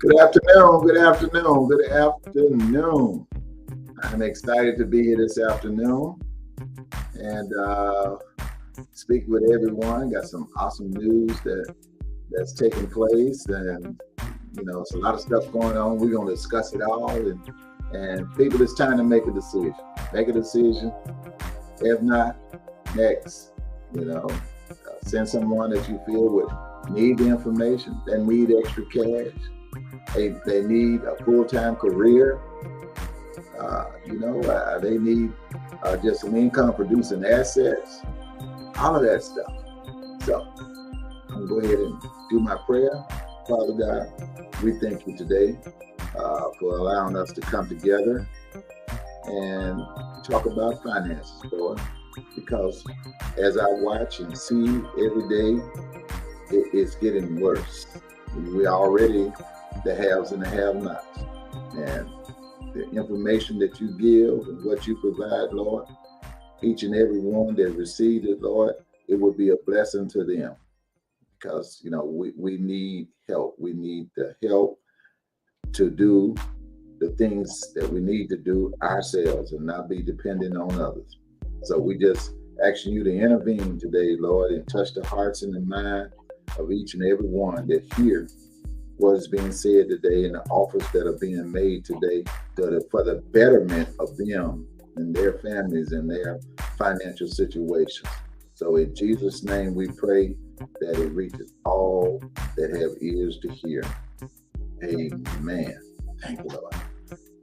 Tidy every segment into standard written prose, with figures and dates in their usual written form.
Good afternoon, good afternoon, good afternoon. I'm excited to be here this afternoon and speak with everyone. Got some awesome news that's taking place, and it's a lot of stuff going on. We're gonna discuss it all, and people, it's time to make a decision. Make a decision. If not, next. Send someone that you feel would need the information. They need extra cash. They need a full-time career. They need just some income producing assets, all of that stuff. So I'm going to go ahead and do my prayer. Father God, we thank you today for allowing us to come together and talk about finances, Lord, because as I watch and see every day, it's getting worse. We already the haves and the have-nots. And the information that you give and what you provide, Lord, each and every one that received it, Lord, it will be a blessing to them. Because, we need help. We need the help to do the things that we need to do ourselves and not be dependent on others. So we just asking you to intervene today, Lord, and touch the hearts and the mind of each and every one that hear what is being said today and the offers that are being made today for the betterment of them and their families and their financial situations. So in Jesus' name we pray that it reaches all that have ears to hear. Amen. Thank you, Lord.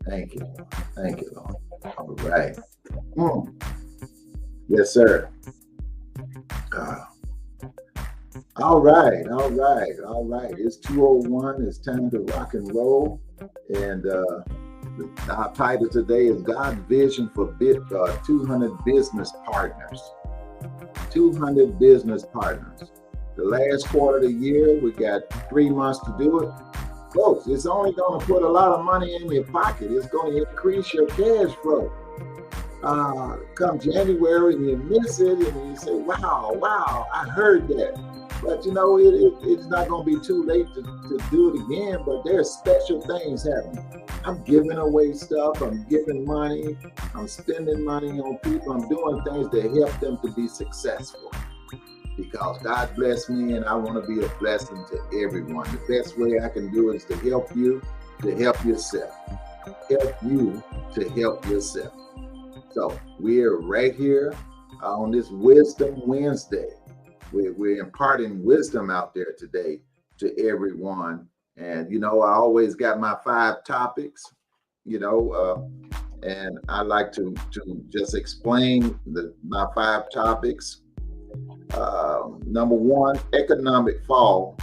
Thank you, Lord. Thank you, Lord. All right. Yes, sir. Uh, all right. It's 2:01. It's time to rock and roll. And our title today is God's Vision for 200 Business Partners. 200 business partners. The last quarter of the year, we got 3 months to do it. Folks, it's only going to put a lot of money in your pocket. It's going to increase your cash flow. Come January and you miss it and you say, wow, I heard that. But it's not going to be too late to do it again, but there's special things happening. I'm giving away stuff, I'm giving money, I'm spending money on people, I'm doing things to help them to be successful. Because God bless me and I want to be a blessing to everyone. The best way I can do is to help you to help yourself. Help you to help yourself. So we're right here on this Wisdom Wednesday. We're imparting wisdom out there today to everyone. And, I always got my 5 topics, and I like to just explain my 5 topics. Number 1, economic fall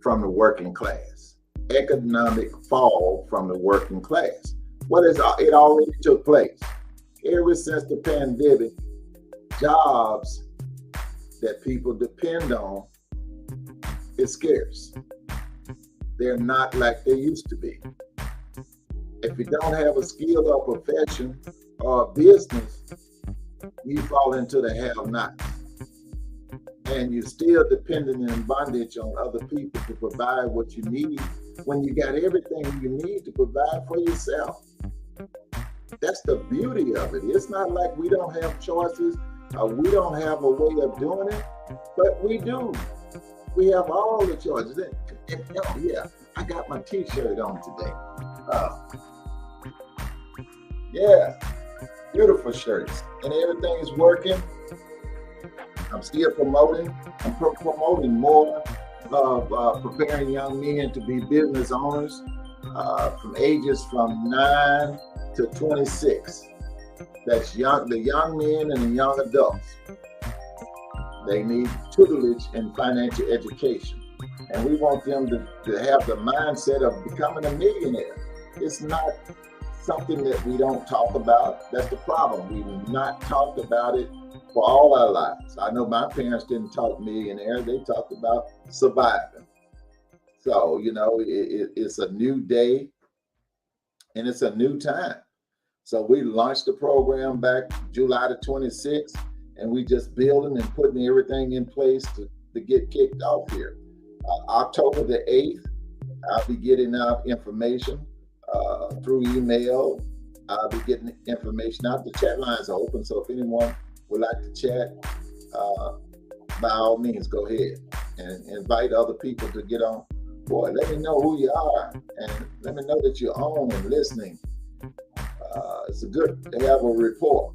from the working class. Economic fall from the working class. It already took place. Ever since the pandemic, jobs that people depend on is scarce. They're not like they used to be. If you don't have a skill or profession or a business, you fall into the have-nots. And you're still dependent in bondage on other people to provide what you need when you got everything you need to provide for yourself. That's the beauty of it. It's not like we don't have choices or we don't have a way of doing it, but we do. We have all the choices. Oh yeah, I got my t-shirt on today. Yeah, beautiful shirts. And everything is working. I'm still promoting. I'm promoting more of preparing young men to be business owners from ages from 9 to 26. That's the young men and the young adults. They need tutelage and financial education. And we want them to have the mindset of becoming a millionaire. It's not something that we don't talk about. That's the problem. We've not talked about it for all our lives. I know my parents didn't talk millionaire. They talked about surviving. So, it's a new day and it's a new time. So we launched the program back July the 26th, and we just building and putting everything in place to get kicked off here. October the 8th, I'll be getting out information through email. I'll be getting information out. The chat lines are open, so if anyone would like to chat, by all means, go ahead and invite other people to get on board. Let me know who you are, and let me know that you're on and listening. It's good to have a report.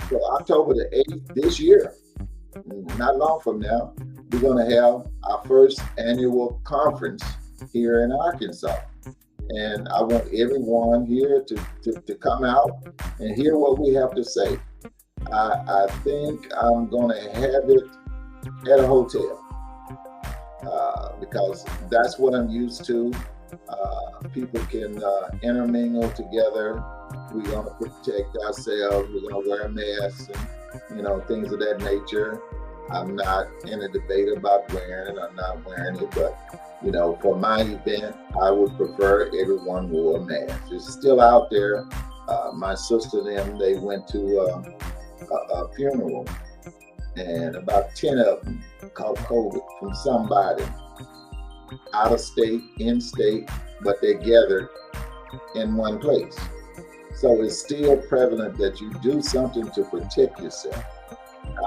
So October the 8th this year, not long from now, we're going to have our first annual conference here in Arkansas. And I want everyone here to come out and hear what we have to say. I think I'm going to have it at a hotel because that's what I'm used to. People can intermingle together. We're going to protect ourselves. We're going to wear masks and, things of that nature. I'm not in a debate about wearing it. I'm not wearing it, but, for my event, I would prefer everyone wore a mask. It's still out there. My sister and them, they went to a funeral, and about 10 of them caught COVID from somebody out of state, in state, but they gathered in one place. So it's still prevalent that you do something to protect yourself.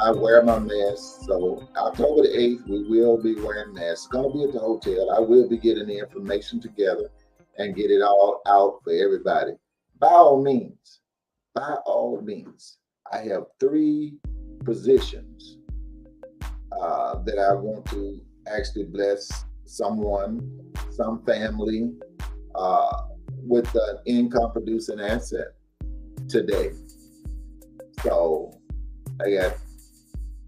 I wear my mask. So October the 8th, we will be wearing masks. It's going to be at the hotel. I will be getting the information together and get it all out for everybody. By all means, I have 3 positions that I want to actually bless someone, some family, with an income producing asset today. So I got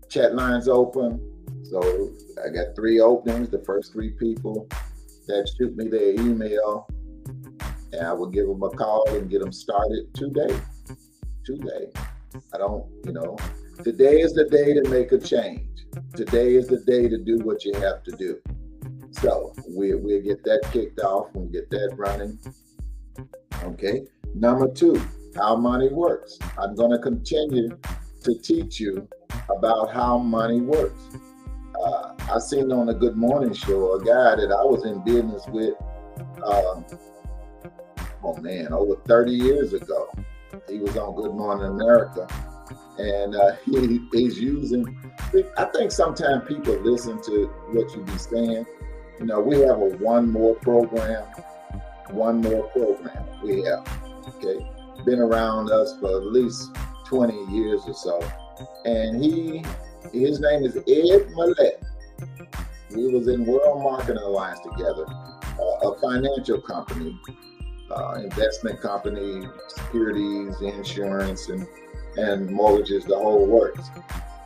chat lines open. So I got 3 openings. The first 3 people that shoot me their email, and I will give them a call and get them started today. I don't, today is the day to make a change. Today is the day to do what you have to do. So we'll get that kicked off and get that running. Okay. Number 2, how money works. I'm going to continue to teach you about how money works. I seen on the Good Morning Show a guy that I was in business with, over 30 years ago. He was on Good Morning America, and he's using, I think sometimes people listen to what you be saying. We have a one more program we have, okay? Been around us for at least 20 years or so. And his name is Ed Mylett. We was in World Marketing Alliance together, a financial company, investment company, securities, insurance, and mortgages, the whole works.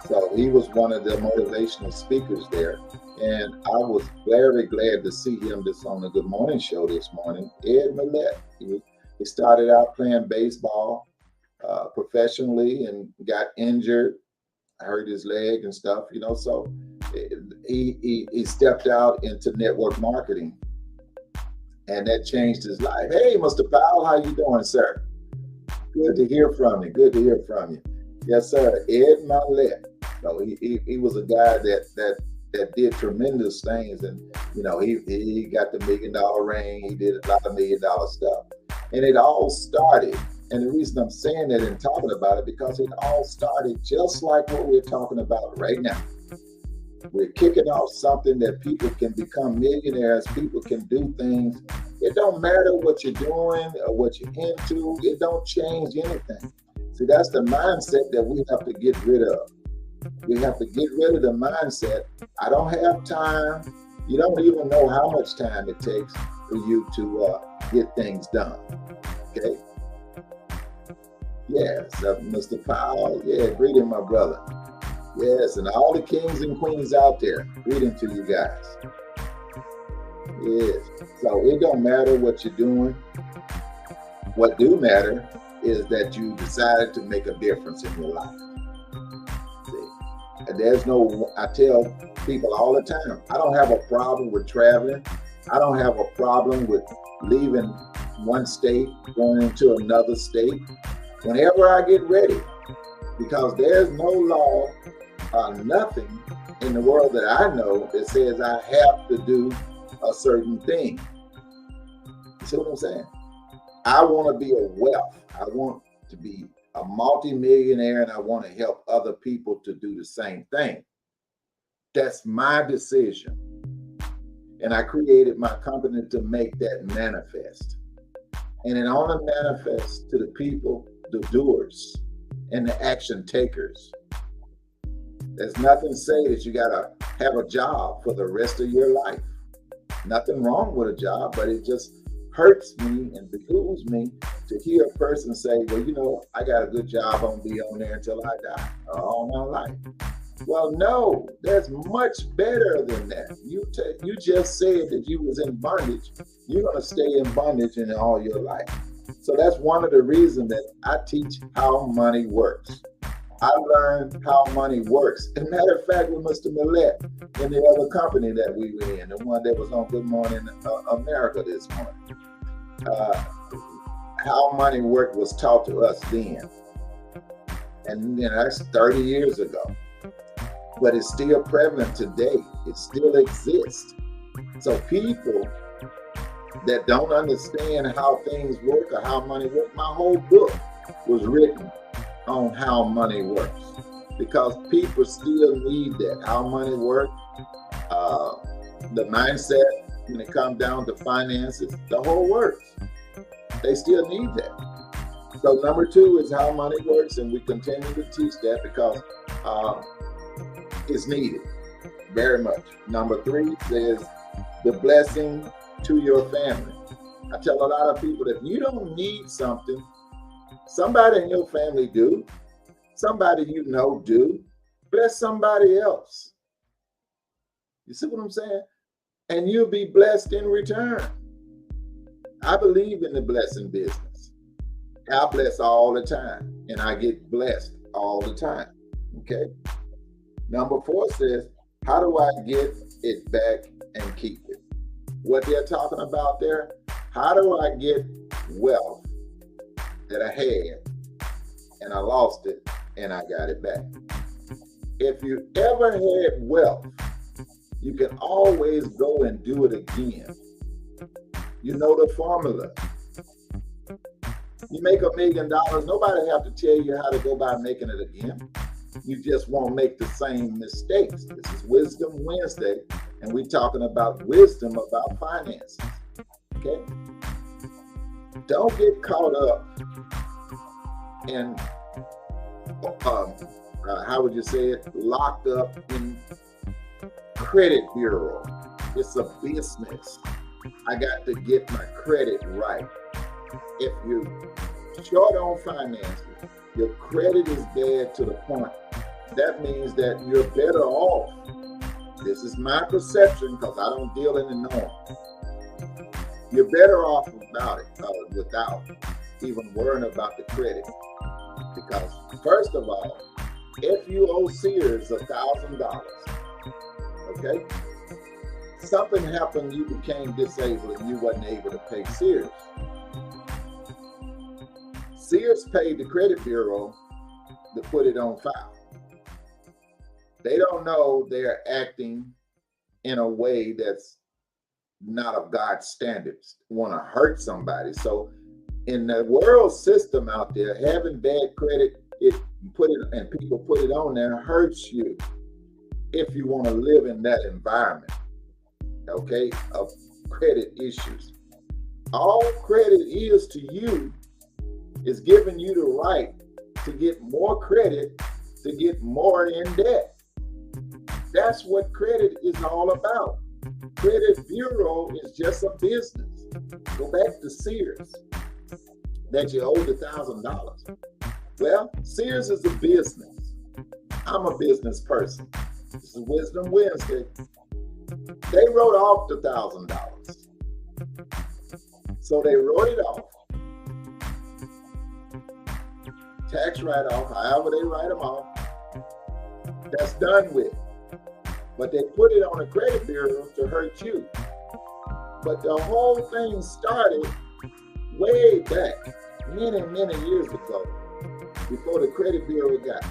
So he was one of the motivational speakers there. And I was very glad to see him just on the Good Morning Show this morning. Ed Mylett. He started out playing baseball professionally and got injured, hurt his leg and stuff, so he stepped out into network marketing, and that changed his life. Hey, Mr. Powell, how you doing, sir? Good to hear from you. Yes, sir. Ed Mylett. So he was a guy that did tremendous things, and he got the $1 million ring. He did a lot of $1 million stuff, and it all started. And the reason I'm saying that and talking about it, because it all started just like what we're talking about right now. We're kicking off something that people can become millionaires. People can do things. It don't matter what you're doing or what you're into. It don't change anything. See, that's the mindset that we have to get rid of. We have to get rid of the mindset. I don't have time. You don't even know how much time it takes for you to get things done. Okay? Yes, Mr. Powell. Yeah, greeting, my brother. Yes, and all the kings and queens out there, greeting to you guys. Yes, so it don't matter what you're doing. What do matter is that you decided to make a difference in your life. See? And I tell people all the time, I don't have a problem with traveling. I don't have a problem with leaving one state, going into another state. Whenever I get ready, because there's no law or nothing in the world that I know that says I have to do a certain thing. See what I'm saying? I want to be a wealth. I want to be a multimillionaire, and I want to help other people to do the same thing. That's my decision. And I created my company to make that manifest. And it only manifests to the people, the doers, and the action takers. There's nothing to say that you got to have a job for the rest of your life. Nothing wrong with a job, but it just hurts me and behooves me to hear a person say, well, you know, I got a good job, I'm going to be on there until I die, all my life. Well, no, there's much better than that. You just said that you was in bondage. You're going to stay in bondage in all your life. So that's one of the reasons that I teach how money works. I learned how money works. As a matter of fact, with Mr. Millett in the other company that we were in, the one that was on Good Morning America this morning. How money worked was taught to us then. And that's 30 years ago. But it's still prevalent today. It still exists. So people that don't understand how things work or how money works, my whole book was written on how money works, because people still need that, how money works, the mindset when it comes down to finances, the whole works. They still need that. So number 2 is how money works, and we continue to teach that because it's needed very much. Number 3 says the blessing to your family. I tell a lot of people that if you don't need something, somebody in your family do, somebody you know do, bless somebody else. You see what I'm saying? And you'll be blessed in return. I believe in the blessing business. I bless all the time, and I get blessed all the time. Okay? Number 4 says, how do I get it back and keep it? What they're talking about there, how do I get wealth that I had and I lost it and I got it back? If you ever had wealth, you can always go and do it again. You know the formula. You make $1 million, nobody have to tell you how to go by making it again. You just won't make the same mistakes. This is Wisdom Wednesday, and we're talking about wisdom about finances. Okay? Don't get caught up in, how would you say it, locked up in credit bureau. It's a business. I got to get my credit right. If you're short on finances, your credit is bad to the point, that means that you're better off. This is my perception because I don't deal in the norm. You're better off without it, without even worrying about the credit. Because first of all, if you owe Sears $1,000, okay, something happened, you became disabled and you wasn't able to pay Sears. Sears paid the credit bureau to put it on file. They don't know they're acting in a way that's not of God's standards, want to hurt somebody. So in the world system out there, having bad credit, people put it on there hurts you if you want to live in that environment, okay, of credit issues. All credit is to you is giving you the right to get more credit, to get more in debt. That's what credit is all about. Credit bureau is just a business. Go back to Sears, that you owed $1,000. Well, Sears is a business. I'm a business person. This is Wisdom Wednesday. They wrote off the $1,000. So they wrote it off. Tax write-off, however they write them off. That's done with. But they put it on a credit bureau to hurt you. But the whole thing started way back, many, many years ago, before the credit bureau got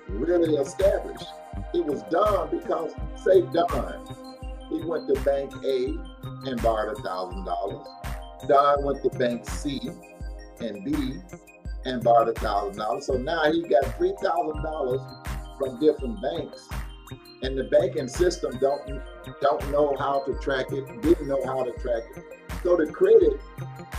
really established. It was done because, say Don, he went to Bank A and borrowed $1,000. Don went to bank C and B and borrowed $1,000. So now he got $3,000 from different banks, and the banking system don't know how to track it, didn't know how to track it. So the credit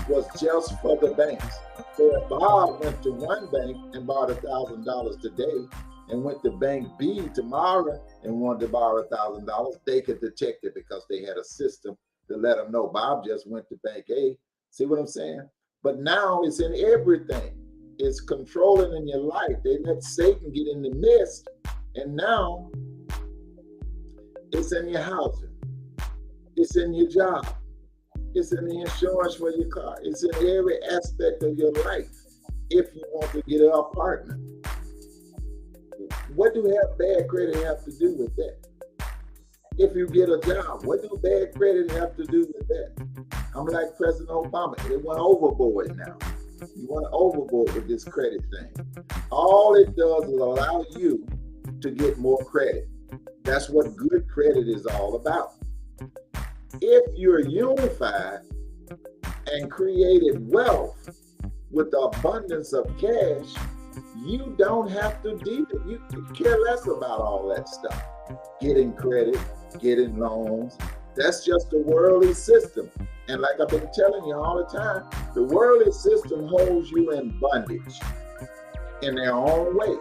was just for the banks. So if Bob went to one bank and borrowed $1,000 today and went to bank B tomorrow and wanted to borrow $1,000, they could detect it because they had a system to let them know Bob just went to bank A. See what I'm saying? But now it's in everything. It's controlling in your life. They let Satan get in the midst, and now it's in your housing. It's in your job. It's in the insurance for your car. It's in every aspect of your life. If you want to get an apartment, what do bad credit have to do with that? If you get a job, what do bad credit have to do with that? I'm like President Obama. It went overboard now. You went overboard with this credit thing. All it does is allow you to get more credit. That's what good credit is all about. If you're unified and created wealth with the abundance of cash, you don't have to deal. You care less about all that stuff. Getting credit, getting loans. That's just the worldly system. And like I've been telling you all the time, the worldly system holds you in bondage in their own way.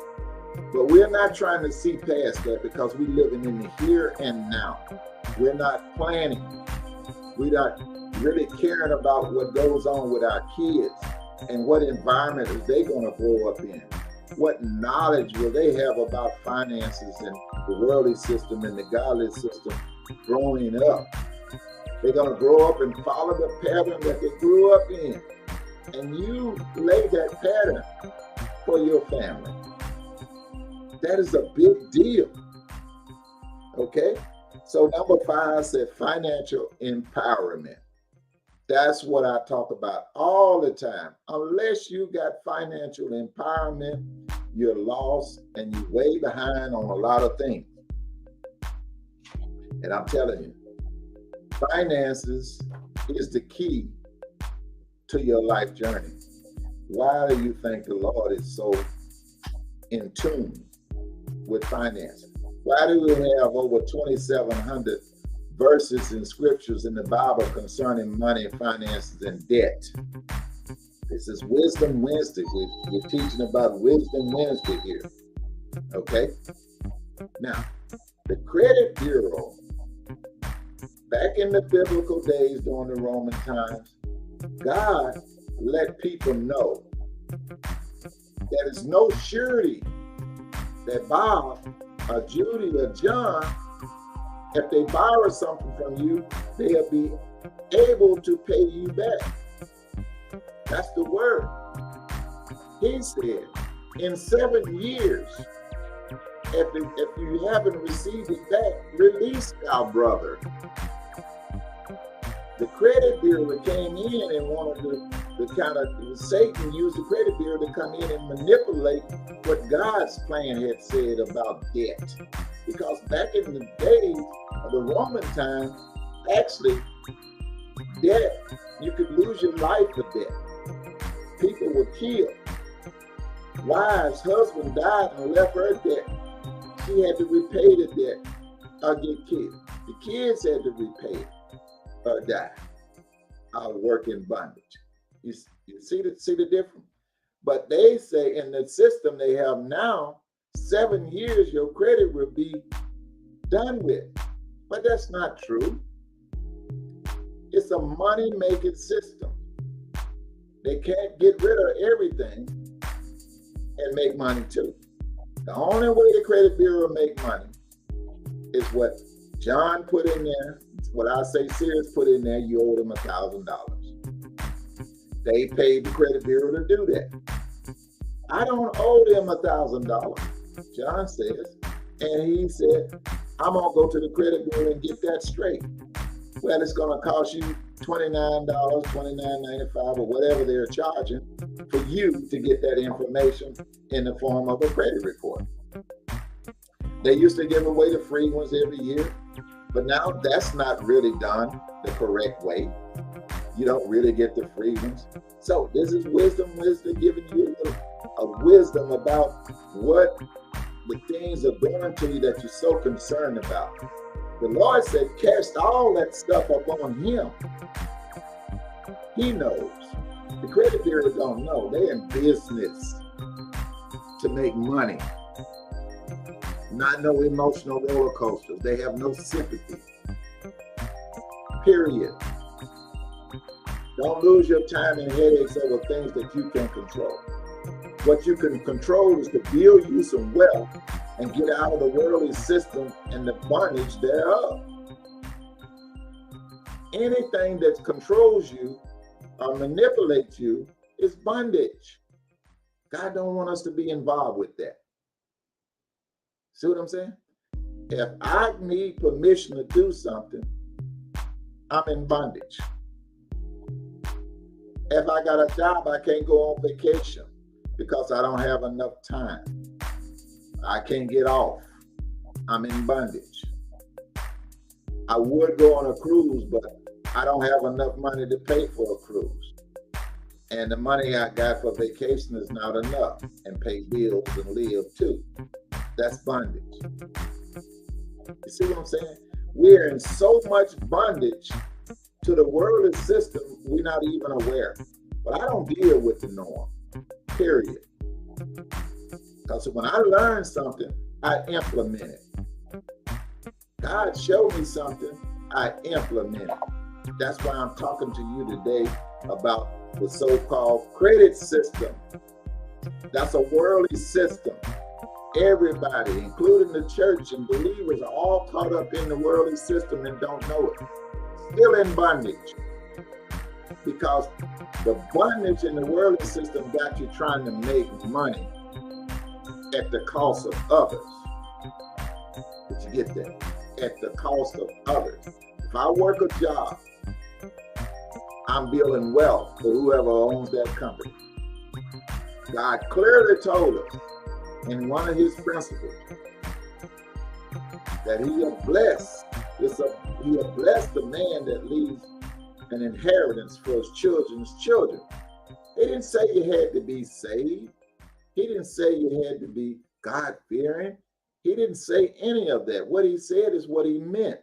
But we're not trying to see past that because we're living in the here and now. We're not planning. We're not really caring about what goes on with our kids and what environment is they going to grow up in. What knowledge will they have about finances and the worldly system and the godly system growing up? They're going to grow up and follow the pattern that they grew up in. And you lay that pattern for your family. That is a big deal. Okay? So number 5 said financial empowerment. That's what I talk about all the time. Unless you got financial empowerment, you're lost and you're way behind on a lot of things. And I'm telling you, finances is the key to your life journey. Why do you think the Lord is so in tune with finances? Why do we have over 2,700 verses in scriptures in the Bible concerning money, finances, and debt? This is Wisdom Wednesday. We're teaching about Wisdom Wednesday here. Okay? Now, the credit bureau, back in the biblical days during the Roman times, God let people know that there's no surety that Bob or Judy or John, if they borrow something from you, they'll be able to pay you back. That's the word. He said, in 7 years, if you haven't received it back, release our brother. The credit bureau came in and wanted Satan used the credit bureau to come in and manipulate what God's plan had said about debt. Because back in the days of the Roman time, actually, debt, you could lose your life for debt. People were killed. Wives, husband died and left her debt. She had to repay the debt or get killed. The kids had to repay it or die or work in bondage. You see the difference? But they say in the system they have now, 7 years your credit will be done with. But that's not true. It's a money-making system. They can't get rid of everything and make money too. The only way the credit bureau make money is what John put in there, what I say Sears put in there, you owe them $1,000. They paid the credit bureau to do that. I don't owe them $1,000, John says. And he said, I'm going to go to the credit bureau and get that straight. Well, it's going to cost you $29, $29.95, or whatever they're charging for you to get that information in the form of a credit report. They used to give away the free ones every year, but now that's not really done the correct way. You don't really get the freedoms. So this is wisdom giving you a wisdom about what the things are doing to you that you're so concerned about. The Lord said, cast all that stuff upon him. He knows. The credit bureaus don't know. They're in business to make money. Not no emotional roller coasters. They have no sympathy. Period. Don't lose your time in headaches over things that you can control. What you can control is to build you some wealth and get out of the worldly system and the bondage thereof. Anything that controls you or manipulates you is bondage. God don't want us to be involved with that. See what I'm saying? If I need permission to do something, I'm in bondage. If I got a job, I can't go on vacation because I don't have enough time. I can't get off. I'm in bondage. I would go on a cruise, but I don't have enough money to pay for a cruise. And the money I got for vacation is not enough, and pay bills and live too. That's bondage. You see what I'm saying? We're in so much bondage to the worldly system, we're not even aware. But I don't deal with the norm, period. Because when I learn something, I implement it. God showed me something, I implement it. That's why I'm talking to you today about the so-called credit system. That's a worldly system. Everybody, including the church and believers, are all caught up in the worldly system and don't know it. Still in bondage. Because the bondage in the worldly system got you trying to make money at the cost of others. Did you get that? At the cost of others. If I work a job, I'm building wealth for whoever owns that company. God clearly told us in one of his principles that he will bless the man that leaves an inheritance for his children's children. He didn't say you had to be saved. He didn't say you had to be God-fearing. He didn't say any of that. What he said is what he meant.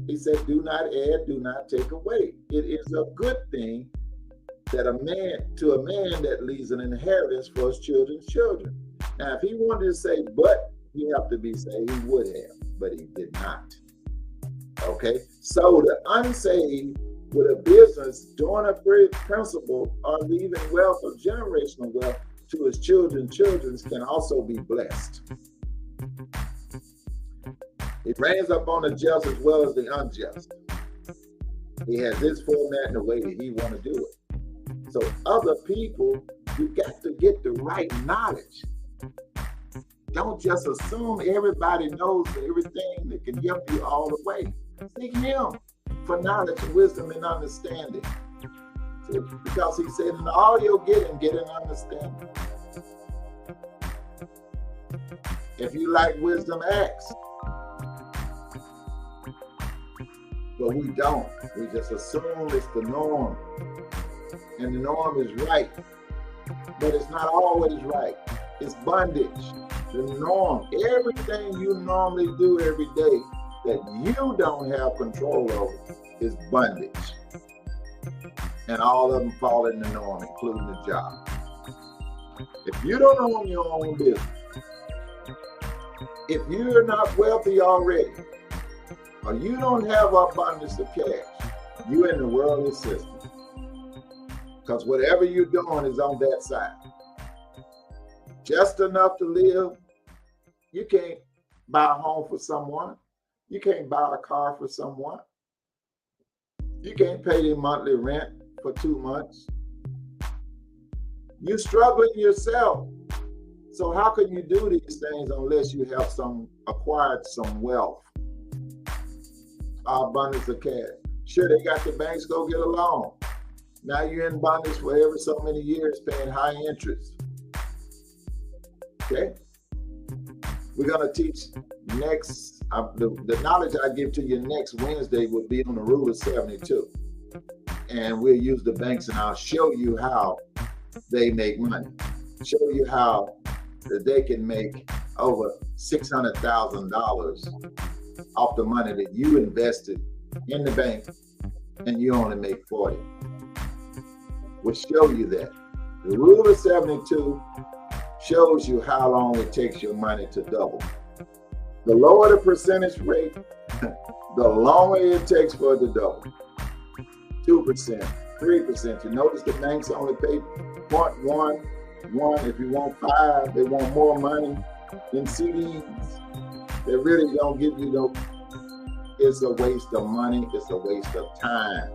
He said, do not add, do not take away. It is a good thing that a man that leaves an inheritance for his children's children. Now, if he wanted to say, but you have to be saved, he would have, but he did not. Okay? So the unsaved with a business doing a principle or leaving wealth or generational wealth to his children's can also be blessed. It rains up on the just as well as the unjust. He has his format and the way that he want to do it. So other people, you got to get the right knowledge. Don't just assume everybody knows everything that can help you all the way. Seek him for knowledge and wisdom and understanding. See, because he said, in all you're getting, get an understanding. If you like wisdom, ask. But we don't. We just assume it's the norm. And the norm is right. But it's not always right. It's bondage. The norm. Everything you normally do every day that you don't have control over is bondage. And all of them fall in the norm, including the job. If you don't own your own business, if you're not wealthy already, or you don't have abundance of cash, you're in the worldly system. Because whatever you're doing is on that side. Just enough to live. You can't buy a home for someone. You can't buy a car for someone. You can't pay their monthly rent for 2 months. You're struggling yourself. So how can you do these things unless you have acquired some wealth? Abundance of cash. Sure, they got the banks, go get a loan. Now you're in bondage for every so many years paying high interest. Okay? We're going to teach next, the knowledge I give to you next Wednesday will be on the Rule of 72. and we'll use the banks, and I'll show you how they make money. Show you how that they can make over $600,000 off the money that you invested in the bank, and you only make 40. We'll show you that. The rule of 72 shows you how long it takes your money to double. The lower the percentage rate, the longer it takes for it to double. 2%, 3%. You notice the banks only pay 0.11. If you want 5, they want more money in CDs. They really don't give you no. It's a waste of money. It's a waste of time.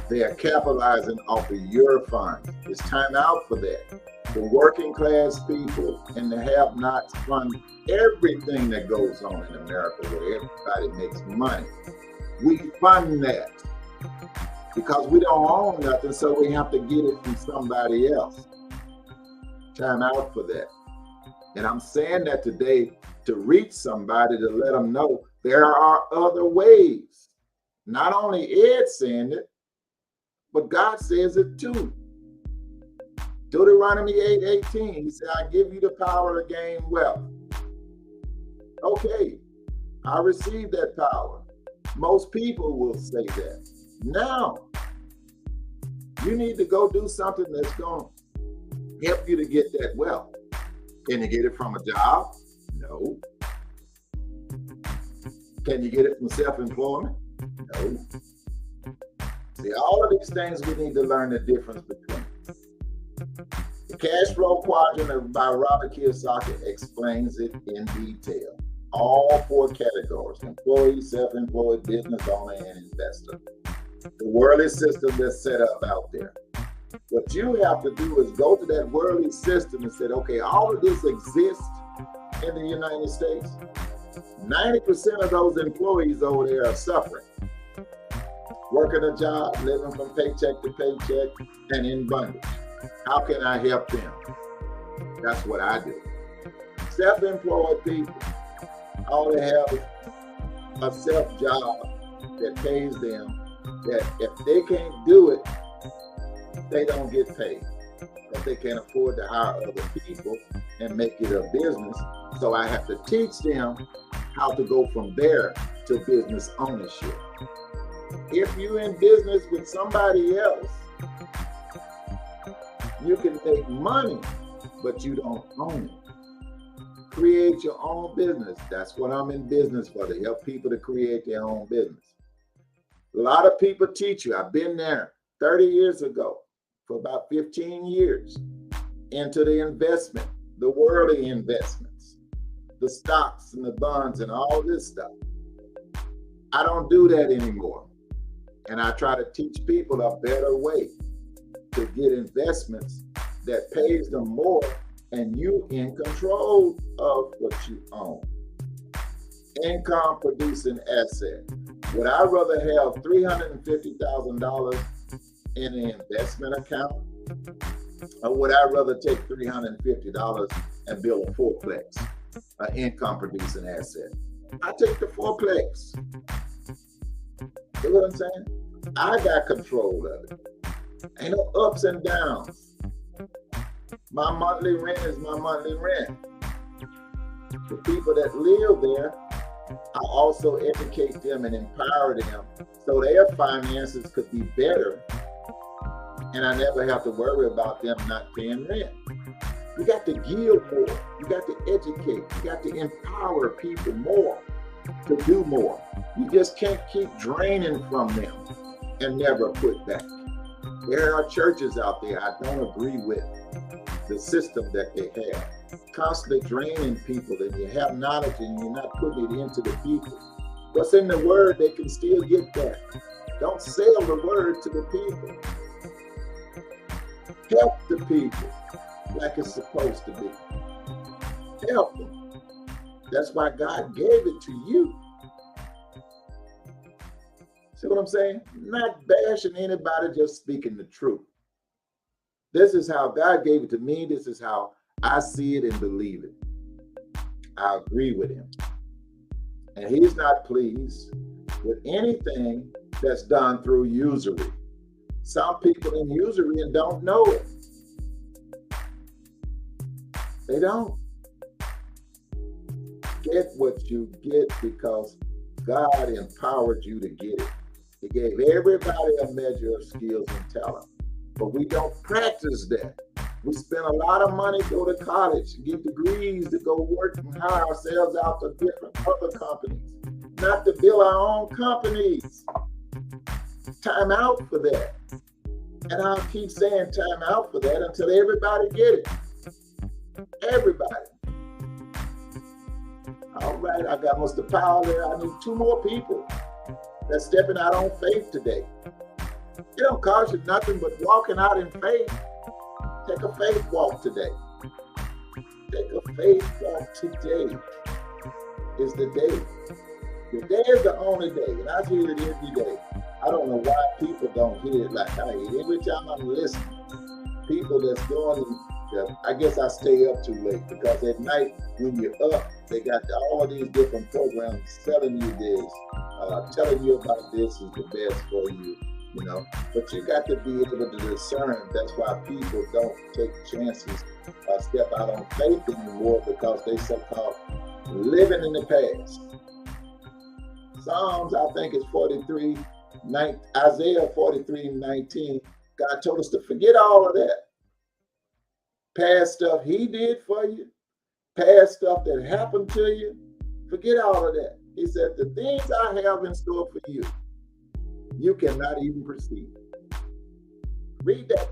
They are capitalizing off of your funds. It's time out for that. The working class people and the have-nots fund everything that goes on in America where everybody makes money. We fund that because we don't own nothing, so we have to get it from somebody else. Time out for that. And I'm saying that today to reach somebody, to let them know there are other ways. Not only Ed saying it, but God says it too. Deuteronomy 8:18, he said, I give you the power to gain wealth. Okay, I received that power. Most people will say that. Now, you need to go do something that's going to help you to get that wealth. Can you get it from a job? No. Can you get it from self-employment? No. See, all of these things we need to learn the difference between. The cash flow quadrant by Robert Kiyosaki explains it in detail. All 4 categories: employee, self-employed, business owner, and investor. The worldly system that's set up out there. What you have to do is go to that worldly system and say, okay, all of this exists in the United States. 90% of those employees over there are suffering. Working a job, living from paycheck to paycheck, and in bondage. How can I help them? That's what I do. Self-employed people, all they have is a self job that pays them, that if they can't do it, they don't get paid. But they can't afford to hire other people and make it a business. So I have to teach them how to go from there to business ownership. If you're in business with somebody else, you can make money, but you don't own it. Create your own business. That's what I'm in business for, to help people to create their own business. A lot of people teach you. I've been there 30 years ago for about 15 years into the investment, the worldly investments, the stocks and the bonds and all this stuff. I don't do that anymore. And I try to teach people a better way to get investments that pays them more and you in control of what you own. Income producing asset. Would I rather have $350,000 in an investment account, or would I rather take $350 and build a fourplex, an income producing asset? I take the fourplex. See what I'm saying? I got control of it. Ain't no ups and downs. My monthly rent is my monthly rent. The people that live there, I also educate them and empower them so their finances could be better, and I never have to worry about them not paying rent. You got to give more. You got to educate. You got to empower people more to do more. You just can't keep draining from them and never put back. There are churches out there I don't agree with the system that they have. Constantly draining people, and you have knowledge and you're not putting it into the people. What's in the word, they can still get that. Don't sell the word to the people. Help the people like it's supposed to be. Help them. That's why God gave it to you. See what I'm saying? Not bashing anybody, just speaking the truth. This is how God gave it to me. This is how I see it and believe it. I agree with him. And he's not pleased with anything that's done through usury. Some people in usury and don't know it. They don't. Get what you get because God empowered you to get it. He gave everybody a measure of skills and talent, but we don't practice that. We spend a lot of money, go to college, get degrees to go work and hire ourselves out to different other companies, not to build our own companies. Time out for that. And I'll keep saying time out for that until everybody get it. Everybody. All right, I got Mr. Powell there. I need 2 more people that's stepping out on faith today. It don't cost you nothing but walking out in faith. Take a faith walk today. Take a faith walk today. Is the day. The day is the only day, and I hear it every day. I don't know why people don't hear it like I hear. Every time I'm listening, people that's going to, I guess I stay up too late because at night when you're up, they got all of these different programs selling you this, telling you about this is the best for you, you know. But you got to be able to discern. That's why people don't take chances or step out on faith anymore because they so-called living in the past. Psalms, I think it's 43. Isaiah 43:19, God told us to forget all of that. Past stuff he did for you, past stuff that happened to you, forget all of that. He said, the things I have in store for you, you cannot even perceive. Read that.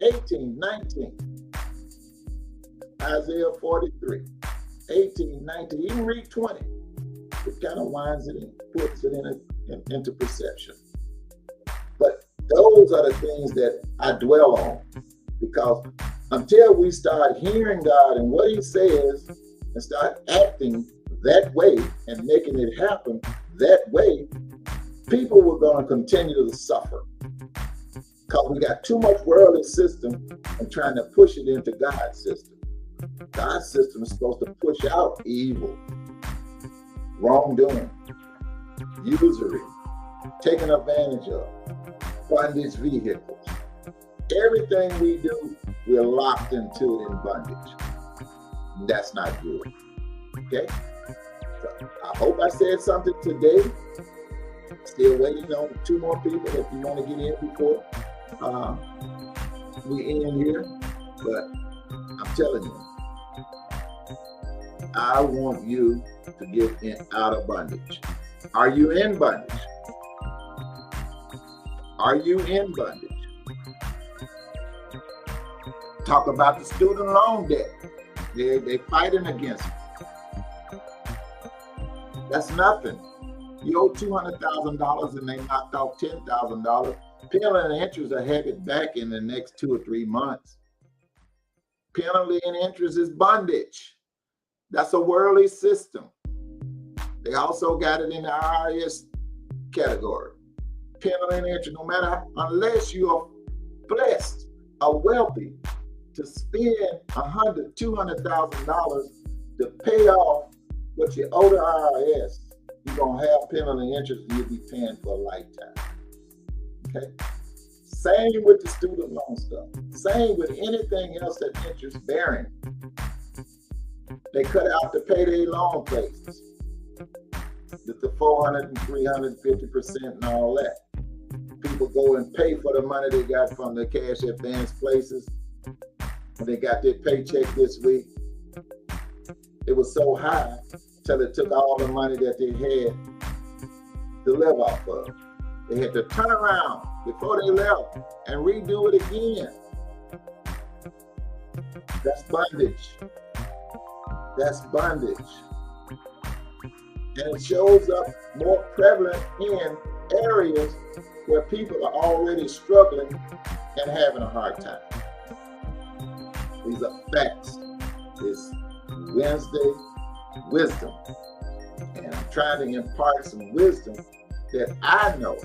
18, 19. Isaiah 43, 18, 19, even read 20. It kind of winds it in, puts it into perception. But those are the things that I dwell on, because until we start hearing God and what he says and start acting that way and making it happen that way, people were going to continue to suffer because we got too much worldly system and trying to push it into God's system. God's system is supposed to push out evil, wrongdoing, usury, taking advantage of, bondage vehicles. Everything we do, we're locked into it in bondage. That's not good. Okay? So I hope I said something today. Still waiting on 2 more people if you want to get in before we end here. But I'm telling you, I want you to get out of bondage. Are you in bondage? Are you in bondage? Talk about the student loan debt. They're fighting against it. That's nothing. You owe $200,000 and they knocked off $10,000. Penalty and interest will have it back in the next 2 or 3 months. Penalty and interest is bondage. That's a worldly system. They also got it in the IRS category. Penalty and interest, no matter unless you are blessed or wealthy to spend $100,000, $200,000 to pay off what you owe the IRS, you're gonna have penalty and interest you'll be paying for a lifetime. Okay? Same with the student loan stuff. Same with anything else that interest bearing. They cut out the payday loan places. The 400 and 350% and all that. People go and pay for the money they got from the cash advance places. When they got their paycheck this week, it was so high till it took all the money that they had to live off of. They had to turn around before they left and redo it again. That's bondage. That's bondage. And it shows up more prevalent in areas where people are already struggling and having a hard time. These are facts. It's Wednesday wisdom. And I'm trying to impart some wisdom that I know,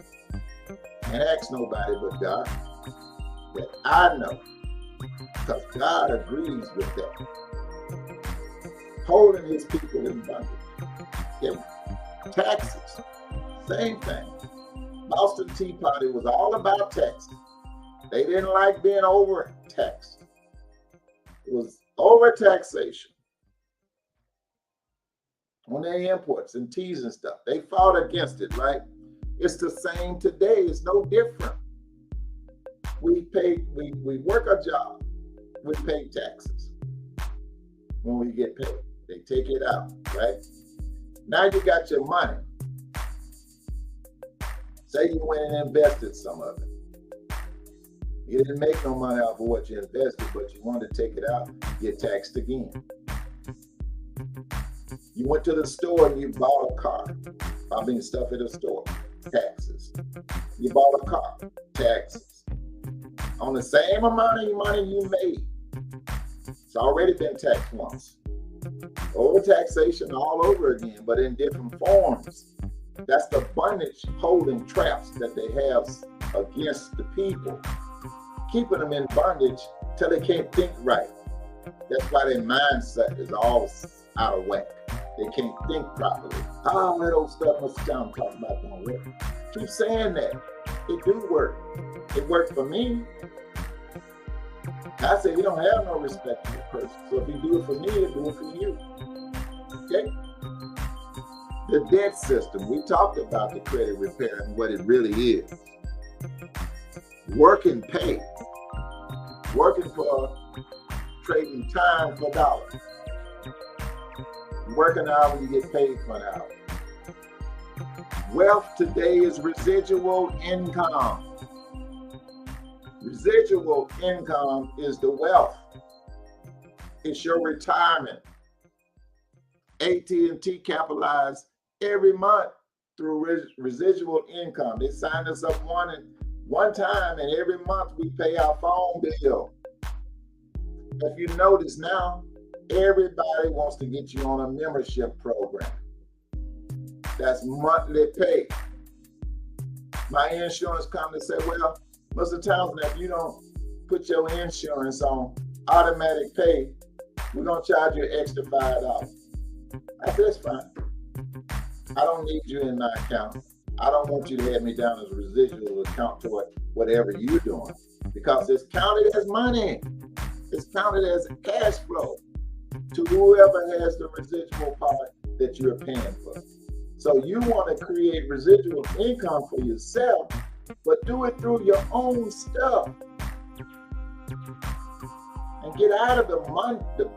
and ask nobody but God, that I know, because God agrees with that. Holding his people in bondage. Yeah. Taxes, same thing. Boston Tea Party was all about taxes. They didn't like being overtaxed. It was over taxation on their imports and teas and stuff. They fought against it, right? It's the same today. It's no different. We work a job. We pay taxes when we get paid. They take it out, right? Now you got your money. Say you went and invested some of it. You didn't make no money off of what you invested, but you wanted to take it out, get taxed again. You went to the store and you bought a car. I mean, stuff at the store, taxes. You bought a car, taxes. On the same amount of money you made, it's already been taxed once. Overtaxation all over again, but in different forms. That's the bondage holding traps that they have against the people, keeping them in bondage till they can't think right. That's why their mindset is all out of whack. They can't think properly. Oh, that old stuff Mr. Tom talking about don't work. Keep saying that. It do work. It worked for me. I said, you don't have no respect for the person. So if you do it for me, it'll do it for you. Okay? The debt system. We talked about the credit repair and what it really is. Work and pay. Working for trading time for dollars. Work an hour, you get paid for an hour. Wealth today is residual income. Residual income is the wealth. It's your retirement. AT&T capitalized every month through residual income. They signed us up one time, and every month we pay our phone bill. If you notice now, everybody wants to get you on a membership program. That's monthly pay. My insurance company said, well, Mr. Townsend, if you don't put your insurance on automatic pay, we're going to charge you an extra $5. I said, that's fine. I don't need you in my account. I don't want you to have me down as a residual account toward whatever you're doing, because it's counted as money. It's counted as cash flow to whoever has the residual part that you're paying for. So you want to create residual income for yourself, but do it through your own stuff. And get out of the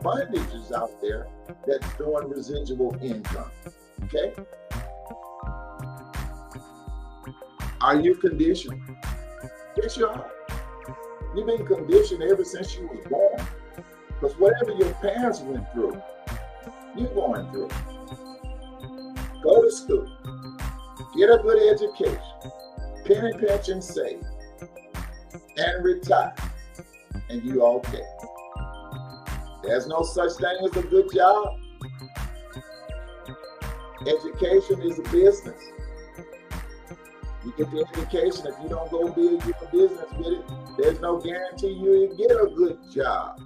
bondages out there that's doing residual income. Okay? Are you conditioned? Yes, you are. You've been conditioned ever since you was born. Because whatever your parents went through, you're going through. Go to school. Get a good education. Penny pension saved. And retire. And you okay. There's no such thing as a good job. Education is a business. You get the education. If you don't go build your business with it, there's no guarantee you'll get a good job.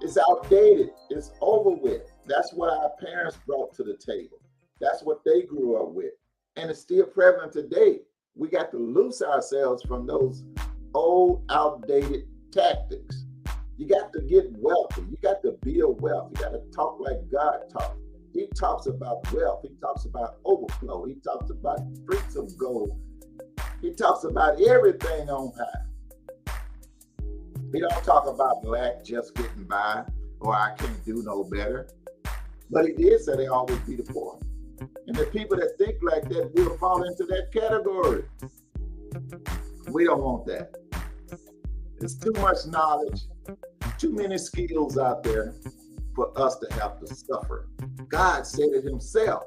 It's outdated. It's over with. That's what our parents brought to the table. That's what they grew up with. And it's still prevalent today. We got to loose ourselves from those old, outdated tactics. You got to get wealthy. You got to build wealth. You got to talk like God talks. He talks about wealth. He talks about overflow. He talks about streets of gold. He talks about everything on high. He don't talk about lack, just getting by, or I can't do no better. But he did say they always be the poor. And the people that think like that will fall into that category. We don't want that. There's too much knowledge, too many skills out there for us to have to suffer. God said it himself,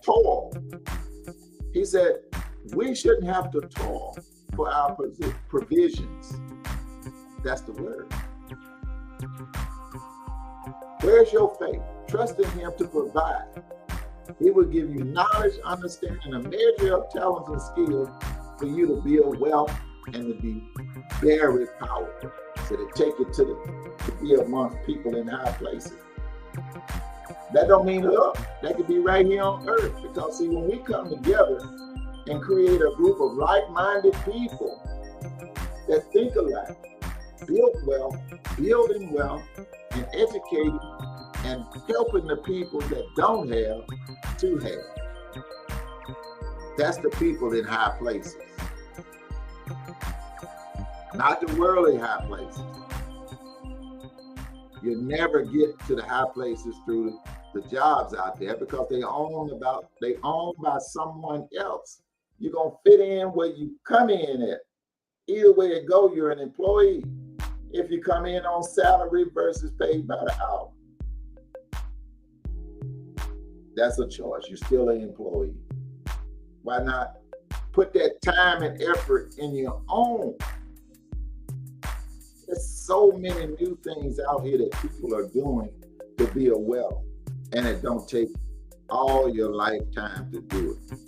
toil. He said, we shouldn't have to toil for our provisions. That's the word. Where's your faith? Trust in him to provide. He will give you knowledge, understanding, a measure of talents and skills for you to build wealth and to be very powerful. So to take it to be amongst people in high places. That don't mean up. That could be right here on earth. Because see, when we come together and create a group of like-minded people that think alike, building wealth, and educating and helping the people that don't have to have. That's the people in high places, not the worldly high places. You never get to the high places through the jobs out there because they owned by someone else. You're gonna fit in where you come in at. Either way it go, you're an employee. If you come in on salary versus paid by the hour, that's a choice. You're still an employee. Why not put that time and effort in your own? There's so many new things out here that people are doing to be a wealth, and it don't take all your lifetime to do it.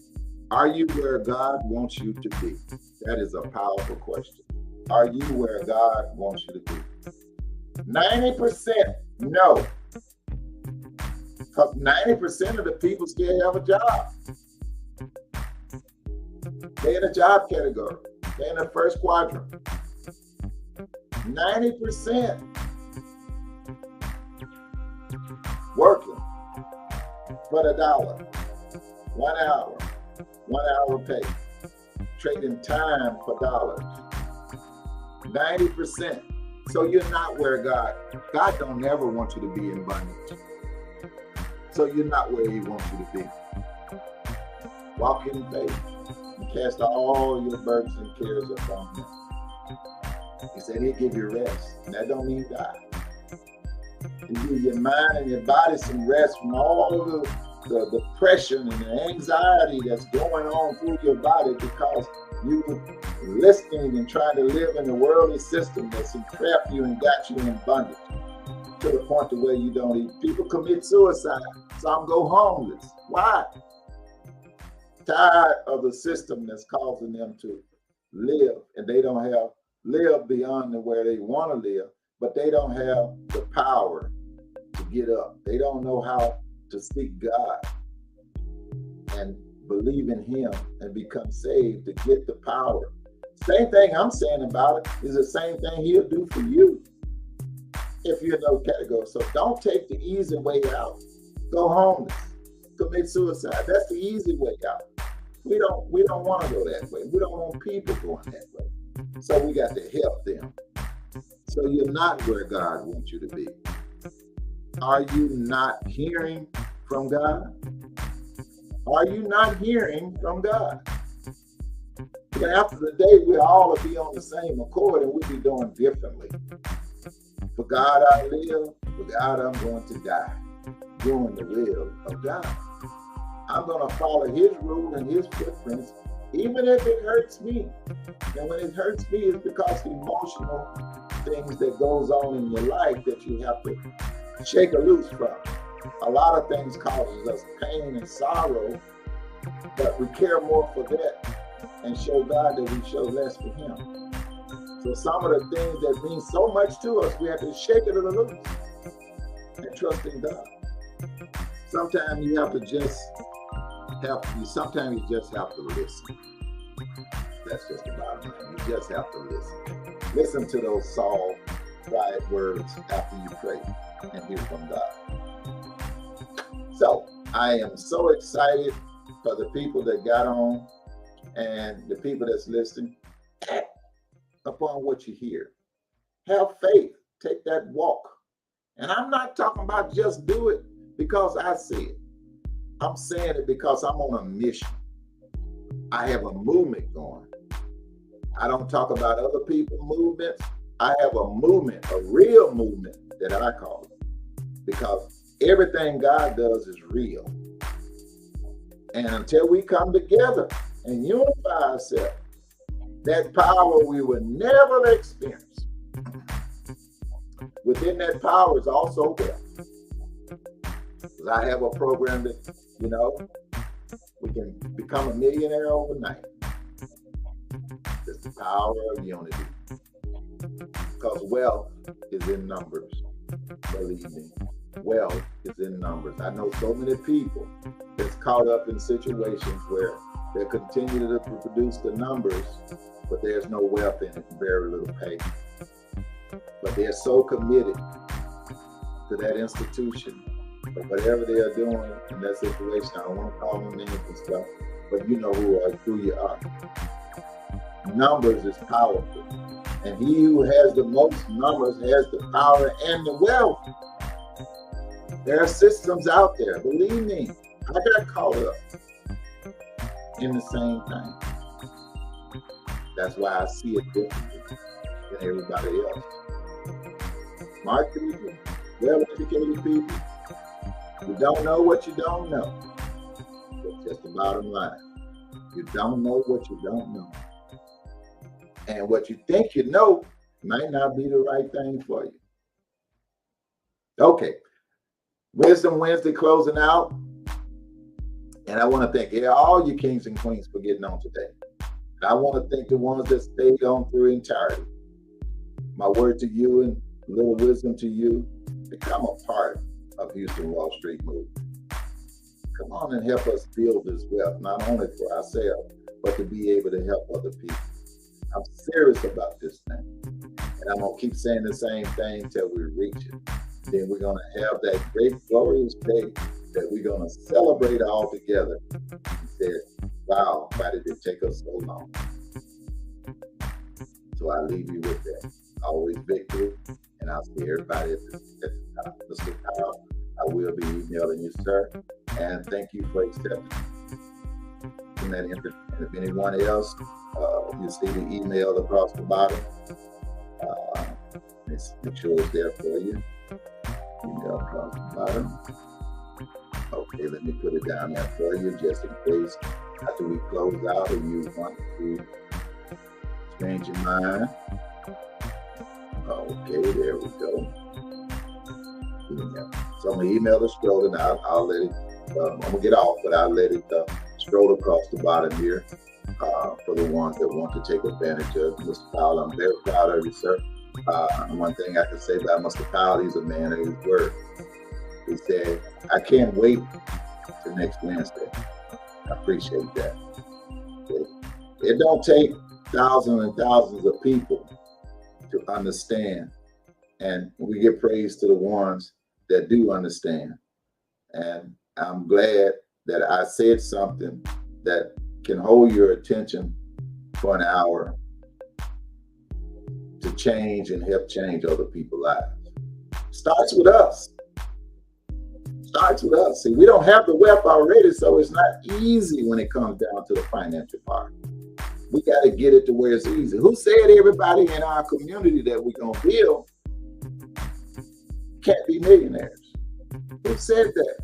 Are you where God wants you to be? That is a powerful question. Are you where God wants you to be? 90% no. Because 90% of the people still have a job. They're in a job category. They're in the first quadrant. 90% working for $1, 1 hour, 1 hour pay, trading time for dollars. 90%. So you're not where God don't ever want you to be in bondage. So you're not where he wants you to be. Walk in faith and cast all your burdens and cares upon him. He said he'll give you rest. And that don't mean die. He'll give your mind and your body some rest from all the depression and the anxiety that's going on through your body because you were listening and trying to live in a worldly system that's entrapped you and got you in bondage to the point to where you don't eat. People commit suicide. Some go homeless. Why? Tired of the system that's causing them to live, and they don't have live beyond where they want to live, but they don't have the power to get up. They don't know how to seek God and believe in him and become saved to get the power. Same thing I'm saying about it is the same thing he'll do for you if you're in those categories. So don't take the easy way out. Go homeless, commit suicide. That's the easy way out. We don't want to go that way. We don't want people going that way. So we got to help them. So you're not where God wants you to be. Are you not hearing from God? Are you not hearing from God? But after the day, we'll all be on the same accord and we'll be doing differently. For God I live, for God I'm going to die, doing the will of God. I'm going to follow his rule and his footprints, even if it hurts me. And when it hurts me, it's because the emotional things that goes on in your life that you have to shake a loose from. A lot of things causes us pain and sorrow, but we care more for that and show God that we show less for him. So some of the things that mean so much to us, we have to shake it a little loose and trust in God. Sometimes you just have to listen. That's just the bottom line. You just have to listen. Listen to those soft, quiet words after you pray and hear from God. So I am so excited for the people that got on and the people that's listening. Act upon what you hear. Have faith. Take that walk. And I'm not talking about just do it because I see it. I'm saying it because I'm on a mission. I have a movement going. I don't talk about other people's movements. I have a movement, a real movement that I call it. Because everything God does is real. And until we come together and unify ourselves, that power we will never experience. Within that power is also wealth. I have a program that, we can become a millionaire overnight. It's the power of unity. Because wealth is in numbers. Believe me, wealth is in numbers. I know so many people that's caught up in situations where They continue to produce the numbers, but there's no wealth in it, very little pay. But they're so committed to that institution, or whatever they are doing in that situation. I don't want to call them names and stuff, but you know who you are. Numbers is powerful. And he who has the most numbers has the power and the wealth. There are systems out there, believe me. I got caught up in the same thing. That's why I see it differently than everybody else. Smart people, well-educated people, you don't know what you don't know. That's just the bottom line. You don't know what you don't know. And what you think you know might not be the right thing for you. Okay. Wisdom Wednesday closing out. And I want to thank all you kings and queens for getting on today. And I want to thank the ones that stayed on through entirety. My word to you and a little wisdom to you, become a part of Houston Wall Street Movement. Come on and help us build this wealth, not only for ourselves, but to be able to help other people. I'm serious about this thing. And I'm going to keep saying the same thing till we reach it. Then we're going to have that great, glorious day that we're going to celebrate all together. And say, wow, why did it take us so long? So I leave you with that. Always victory. And I'll see everybody at the top. Mr. Kyle, I will be emailing you, sir. And thank you for accepting that interest. And if anyone else, you see the email across the bottom. Make sure it's there for you. Email across the bottom. Okay, let me put it down there for you just in case after we close out and you want to change your mind. Okay, there we go. So I'm going to email the scroll and I'll let it, I'm going to get off, but I'll let it scroll across the bottom here for the ones that want to take advantage of Mr. Powell. I'm very proud of you, sir. One thing I can say about Mr. Powell, he's a man of his word. He said, I can't wait till next Wednesday. I appreciate that. It don't take thousands and thousands of people to understand. And we give praise to the ones that do understand. And I'm glad that I said something that can hold your attention for an hour to change and help change other people's lives. Starts with us. Starts with us. See, we don't have the wealth already, so it's not easy when it comes down to the financial part. We got to get it to where it's easy. Who said everybody in our community that we're going to build can't be millionaires? Who said that?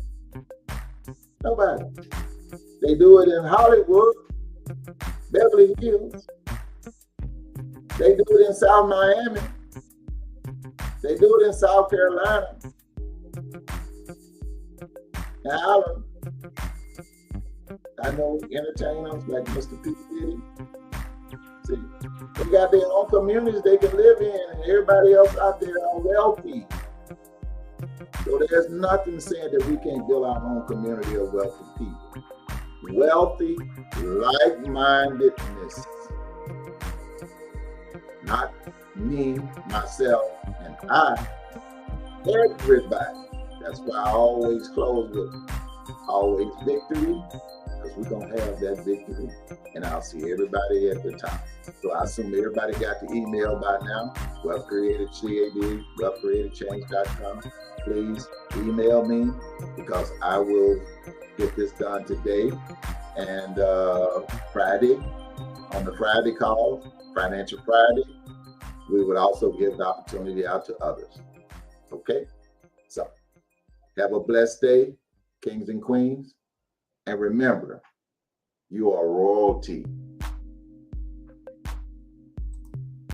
Nobody. They do it in Hollywood, Beverly Hills. They do it in South Miami. They do it in South Carolina. Allen. I know entertainers like Mr. P. Diddy. See, they got their own communities they can live in, and everybody else out there are wealthy. So there's nothing saying that we can't build our own community of wealthy people. Wealthy, like-mindedness. Not me, myself, and I. Everybody. That's why I always close with always victory, because we're going to have that victory, and I'll see everybody at the top. So I assume everybody got the email by now, wealthcreatorcad, wealthcreatorchange.com. Please email me, because I will get this done today. And Friday, on the Friday call, Financial Friday, we would also give the opportunity out to others. Okay? So, have a blessed day, kings and queens. And remember, you are royalty.